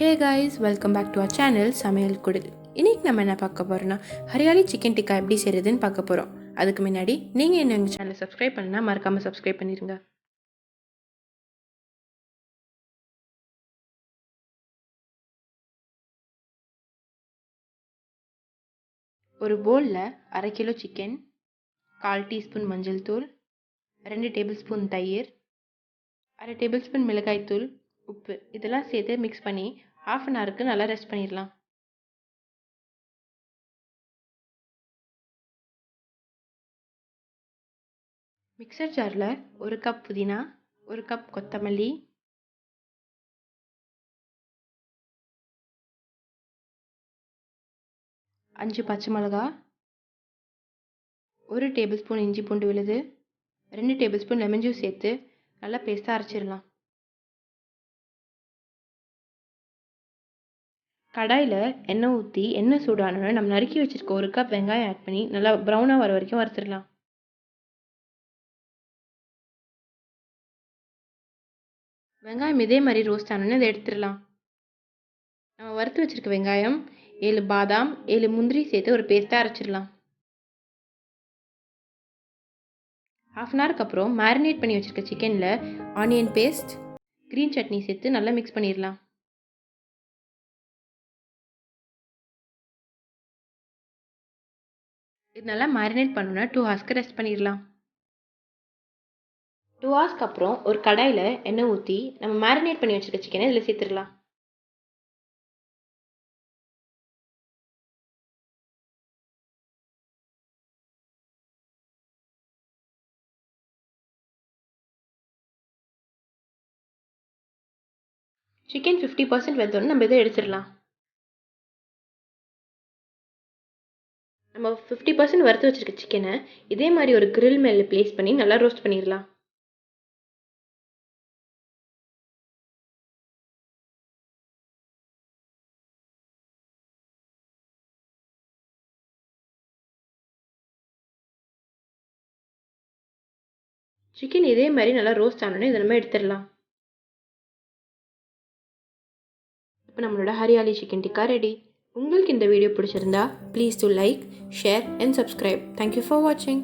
Hey guys, welcome back to our channel சமையல்குடில். இன்னைக்கு நம்ம என்ன பார்க்க போறோம்னா ஹரியாலி சிக்கன் டிக்கா எப்படி செய்யறதுன்னு பார்க்க போறோம். அதுக்கு முன்னாடி நீங்க எங்க சேனலை சப்ஸ்கிரைப் பண்ணா மறக்காம சப்ஸ்கிரைப் பண்ணிருங்க. ஒரு பவுல்ல 1/2 கிலோ சிக்கன், 1/4 டீஸ்பூன் மஞ்சள் தூள், 2 டேபிள் ஸ்பூன் தயிர், 1/2 டேபிள் ஸ்பூன் மிளகாய் தூள், உப்பு இதெல்லாம் சேர்த்து மிக்ஸ் பண்ணி 1/2 an hourக்கு நல்லா ரெஸ்ட் பண்ணிடலாம். மிக்சர் ஜாரில் 1 கப் புதினா, 1 கப் கொத்தமல்லி, 5 பச்சை மிளகா, 1 டேபிள் ஸ்பூன் இஞ்சி பூண்டு விழுது, 2 டேபிள் ஸ்பூன் லெமன் ஜூஸ் சேர்த்து நல்லா பேஸ்ட்டாக அரைச்சிடலாம். கடாயில் எண்ணெய் ஊற்றி எண்ணெய் சூடானோன்னு நம்ம நறுக்கி வச்சுருக்க 1 கப் வெங்காயம் ஆட் பண்ணி நல்லா ப்ரௌனாக வர வரைக்கும் வறுத்துடலாம். வெங்காயம் இதே மாதிரி ரோஸ்ட் ஆனோன்னு அதை எடுத்துடலாம். நம்ம வறுத்து வச்சுருக்க வெங்காயம், 7 பாதாம், 7 முந்திரி சேர்த்து ஒரு பேஸ்ட்டாக அரைச்சிடலாம். 1/2 an hourக்கு அப்புறம் மேரினேட் பண்ணி வச்சுருக்க சிக்கனில் ஆனியன் பேஸ்ட், க்ரீன் சட்னி சேர்த்து நல்லா மிக்ஸ் பண்ணிடலாம். இது நல்லா மேரினேட் பண்ணணும்னா 2 ஹவர்ஸ்க்கு ரெஸ்ட் பண்ணிடலாம். 2 ஹவர்ஸ்க்கு அப்புறம் ஒரு கடாயில் எண்ணெய் ஊற்றி நம்ம மேரினேட் பண்ணி வச்சுருக்க சிக்கனை இதில் சேர்த்துடலாம். சிக்கன் 50% வெந்தோன்னு நம்ம இதை எடுத்துடலாம். நம்ம 50% வறுத்து வச்சுருக்க சிக்கனை இதே மாதிரி ஒரு கிரில் மேலே ப்ளேஸ் பண்ணி நல்லா ரோஸ்ட் பண்ணிடலாம். சிக்கன் இதே மாதிரி நல்லா ரோஸ்ட் ஆனோன்னு இதை நம்ம எடுத்துடலாம். இப்போ நம்மளோட ஹரியாலி சிக்கன் டிக்கா ரெடி. உங்களுக்கு இந்த வீடியோ பிடிச்சிருந்தா please to like, share and subscribe. Thank you for வாட்சிங்.